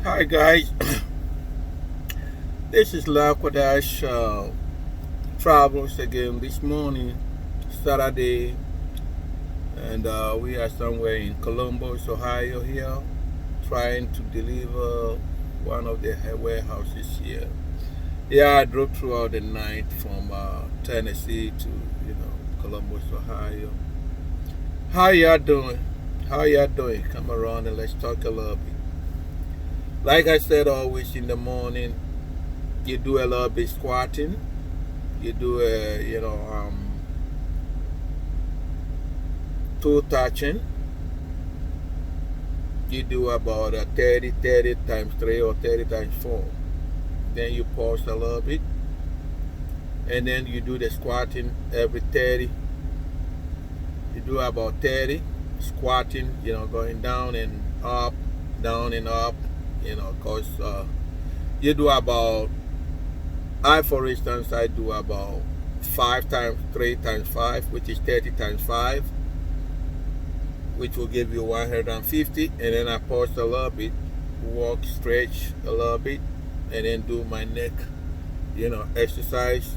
Hi guys, this is Lakwadash Travels again this morning, Saturday, and we are somewhere in Columbus, Ohio here, trying to deliver one of the warehouses here. Yeah, I drove throughout the night from Tennessee to Columbus, Ohio. How y'all doing? How y'all doing? Come around and let's talk a little bit. Like I said, always in the morning, you do a little bit squatting. You do a toe touching. You do about a 30 times 3 or 30 times 4. Then you pause a little bit, and then you do the squatting every 30. You do about 30 squatting, going down and up, down and up, because you do about, for instance, I do about 5 times 3 times 5, which is 30 times 5, which will give you 150. And then I pause a little bit, walk, stretch a little bit, and then do my neck, exercise,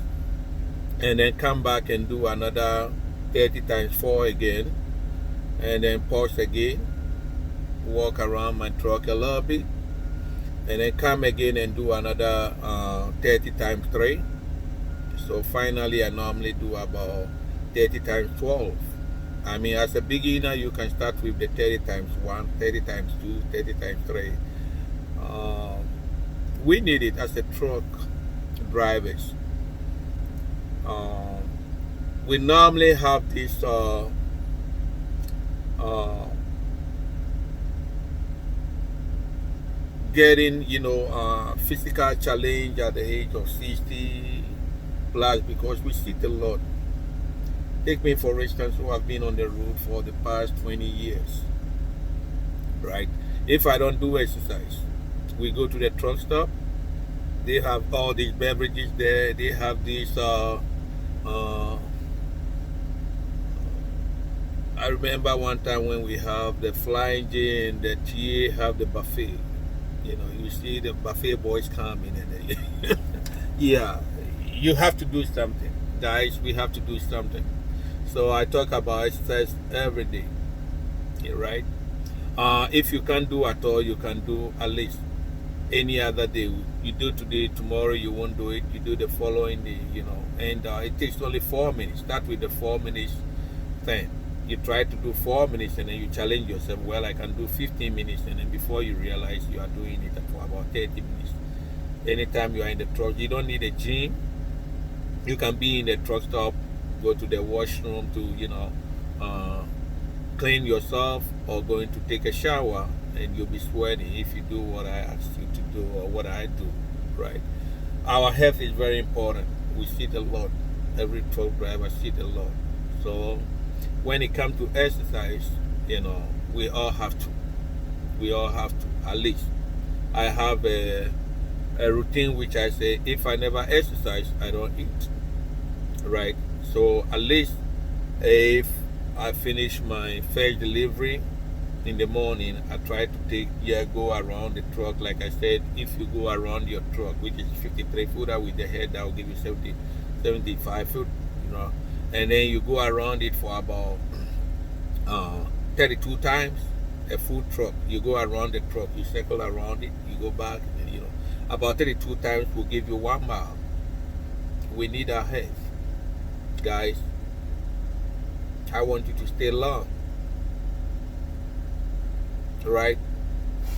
and then come back and do another 30 times 4 again, and then pause again, walk around my truck a little bit, and then come again and do another 30 times 3. So finally I normally do about 30 times 12. I mean, as a beginner, you can start with the 30 times 1, 30 times 2, 30 times 3. We need it as a truck drivers. We normally have this getting physical challenge at the age of 60 plus, because we sit a lot. Take me for instance, who have been on the road for the past 20 years, right? If I don't do exercise, we go to the truck stop, they have all these beverages there, they have this I remember one time when we have the flying J and the TA have the buffet. You see the buffet boys coming and yeah, you have to do something, guys. We have to do something. So I talk about exercise every day, right? If you can't do at all, you can do at least any other day. You do today, tomorrow you won't do it. You do the following day, and it takes only 4 minutes. Start with the 4 minutes thing. You try to do 4 minutes and then you challenge yourself. Well, I can do 15 minutes, and then before you realize you are doing it for about 30 minutes. Anytime you are in the truck, you don't need a gym. You can be in the truck stop, go to the washroom to clean yourself, or going to take a shower, and you'll be sweating if you do what I asked you to do or what I do, right? Our health is very important. We sit a lot. Every truck driver sit a lot. So when it comes to exercise, we all have to. We all have to. At least I have a routine which I say, if I never exercise, I don't eat, right? So at least if I finish my first delivery in the morning, I try to go around the truck. Like I said, if you go around your truck, which is 53 footer with the head, that will give you 75 foot, and then you go around it for about 32 times. A full truck, you go around the truck, you circle around it, you go back, and about 32 times will give you 1 mile. We need our health, guys. I want you to stay long, right?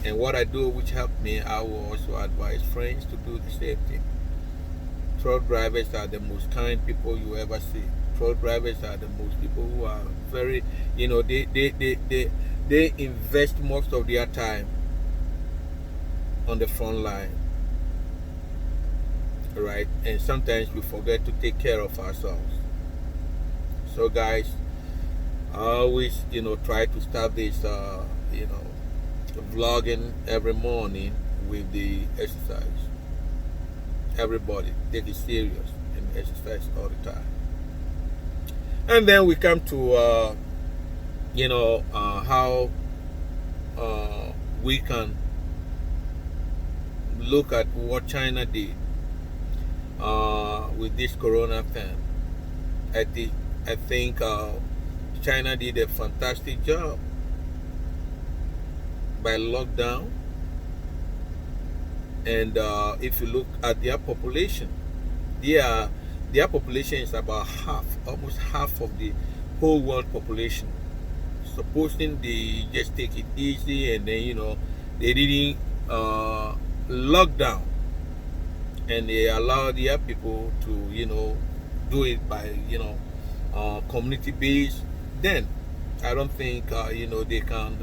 And what I do, which helped me, I will also advise friends to do the same thing. Truck drivers are the most kind people you ever see. Truck drivers are the most people who are very, they invest most of their time on the front line, right? And sometimes we forget to take care of ourselves. So guys, I always try to start this vlogging every morning with the exercise. Everybody take it serious and exercise all the time. And then we come to how we can look at what China did with this corona thing. I think China did a fantastic job by lockdown. And if you look at their population, their population is about half, almost half of the whole world population. Supposing they just take it easy and then they didn't lock down, and they allow their people to do it by community based, then I don't think they can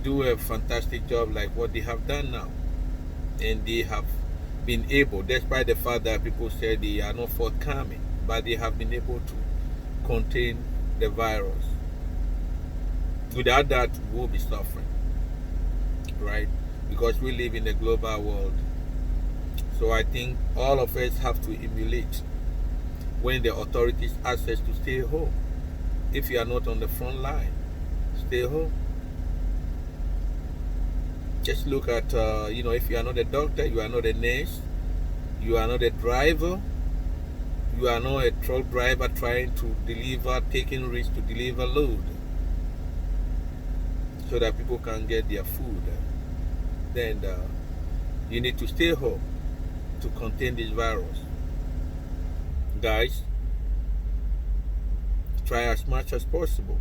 do a fantastic job like what they have done now. And they have been able, despite the fact that people say they are not forthcoming, but they have been able to contain the virus. Without that, we'll be suffering, right? Because we live in a global world. So I think all of us have to emulate when the authorities ask us to stay home. If you are not on the front line, stay home. Just look at, if you are not a doctor, you are not a nurse, you are not a driver, you are not a truck driver trying to deliver, taking risks to deliver load so that people can get their food, then you need to stay home to contain this virus. Guys, try as much as possible.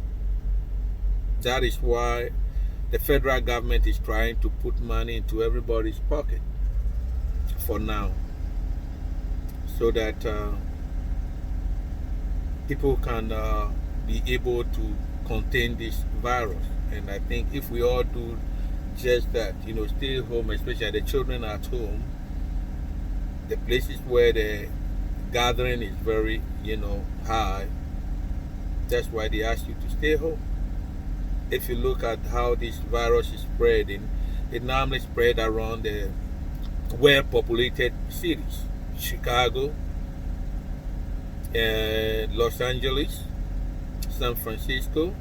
That is why the federal government is trying to put money into everybody's pocket for now, so that people can be able to contain this virus. And I think if we all do just that, stay home, especially the children at home, the places where the gathering is very, high, that's why they ask you to stay home. If you look at how this virus is spreading, it normally spread around the well-populated cities, Chicago, and Los Angeles, San Francisco,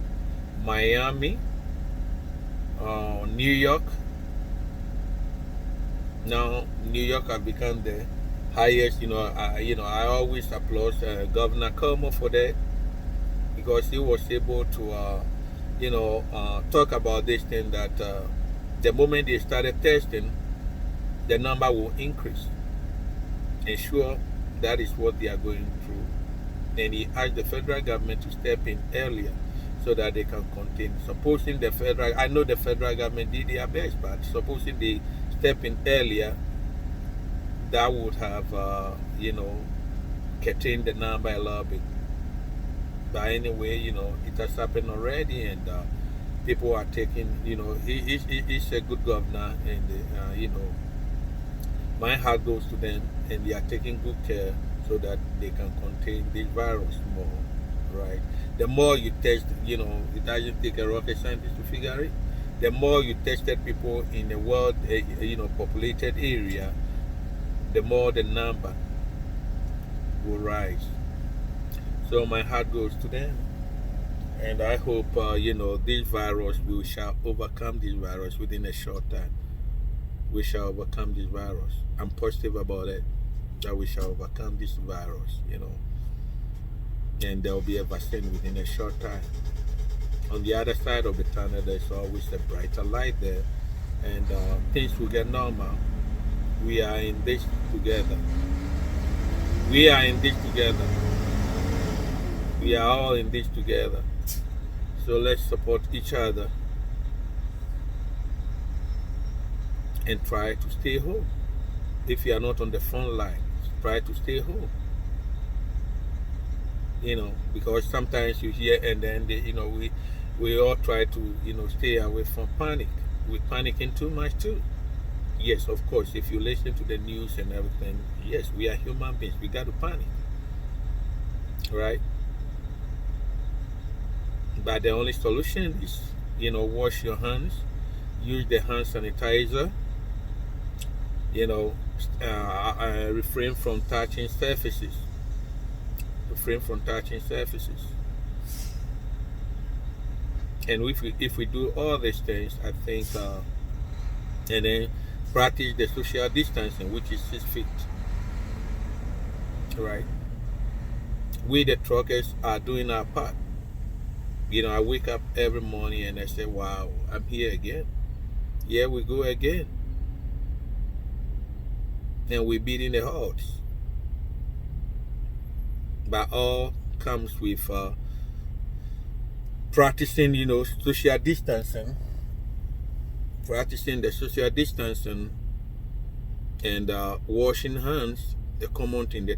Miami, New York. Now, New York has become the highest. I always applaud Governor Cuomo for that, because he was able to, talk about this thing that the moment they started testing, the number will increase. And sure, that is what they are going through. And he asked the federal government to step in earlier so that they can contain. Supposing I know the federal government did their best, but supposing they step in earlier, that would have, contained the number a little bit. But anyway, it has happened already, and people are taking, he's a good governor, and, my heart goes to them, and they are taking good care so that they can contain this virus more, right? The more you test, it doesn't take a rocket scientist to figure it. The more you tested people in a world, populated area, the more the number will rise. So my heart goes to them, and I hope this virus, we shall overcome this virus within a short time. We shall overcome this virus. I'm positive about it, that we shall overcome this virus, and there will be a vaccine within a short time. On the other side of the tunnel, there's always a brighter light there, and things will get normal. We are in this together. We are in this together. We are all in this together. So let's support each other and try to stay home. If you are not on the front line, try to stay home. Because sometimes you hear, and then we all try to stay away from panic. We're panicking too much too. Yes, of course, if you listen to the news and everything, yes, we are human beings. We got to panic, right? But the only solution is, wash your hands, use the hand sanitizer, refrain from touching surfaces. Refrain from touching surfaces. And if we do all these things, I think, and then practice the social distancing, which is 6 feet. Right? We, the truckers, are doing our part. I wake up every morning and I say, wow, I'm here again. Here we go again. And we're beating the odds. But all comes with practicing, social distancing. Practicing the social distancing and washing hands, the common thing, the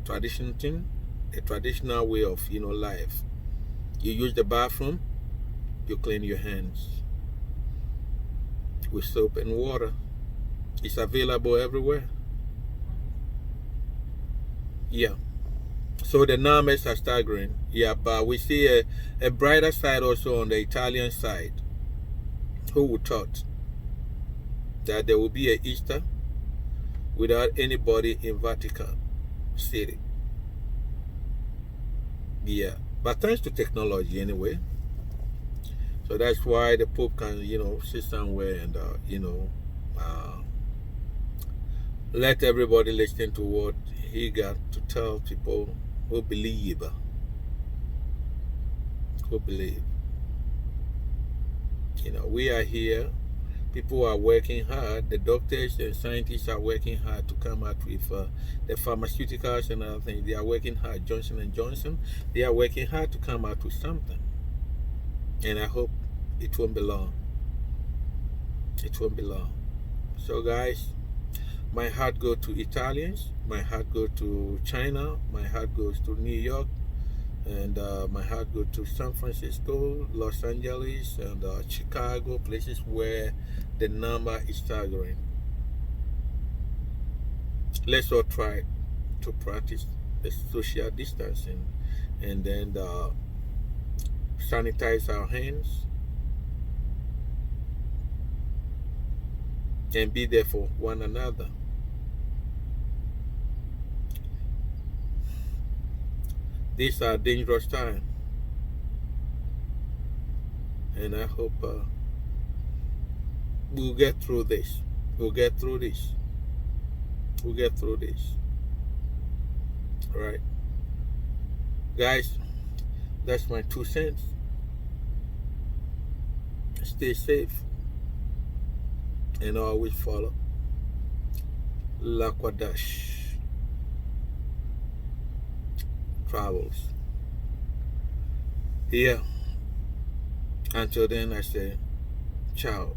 traditional way of life. You use the bathroom, you clean your hands with soap and water. It's available everywhere. Yeah. So the numbers are staggering. Yeah, but we see a brighter side also on the Italian side. Who would thought that there will be an Easter without anybody in Vatican City? Yeah, but thanks to technology anyway. So that's why the Pope can, sit somewhere and, uh, let everybody listen to what he got to tell people who believe. Who believe. We are here. People are working hard. The doctors and scientists are working hard to come out with the pharmaceuticals and other things. They are working hard. Johnson and Johnson, they are working hard to come out with something. And I hope it won't be long. It won't be long. So guys, my heart goes to Italians. My heart goes to China. My heart goes to New York. And my heart goes to San Francisco, Los Angeles, and Chicago, places where the number is staggering. Let's all try to practice the social distancing and then sanitize our hands and be there for one another. These are dangerous times, and I hope we'll get through this. We'll get through this. We'll get through this. All right, guys, that's my 2 cents. Stay safe and always follow Lakwadash Travels. Here, until then, I say ciao.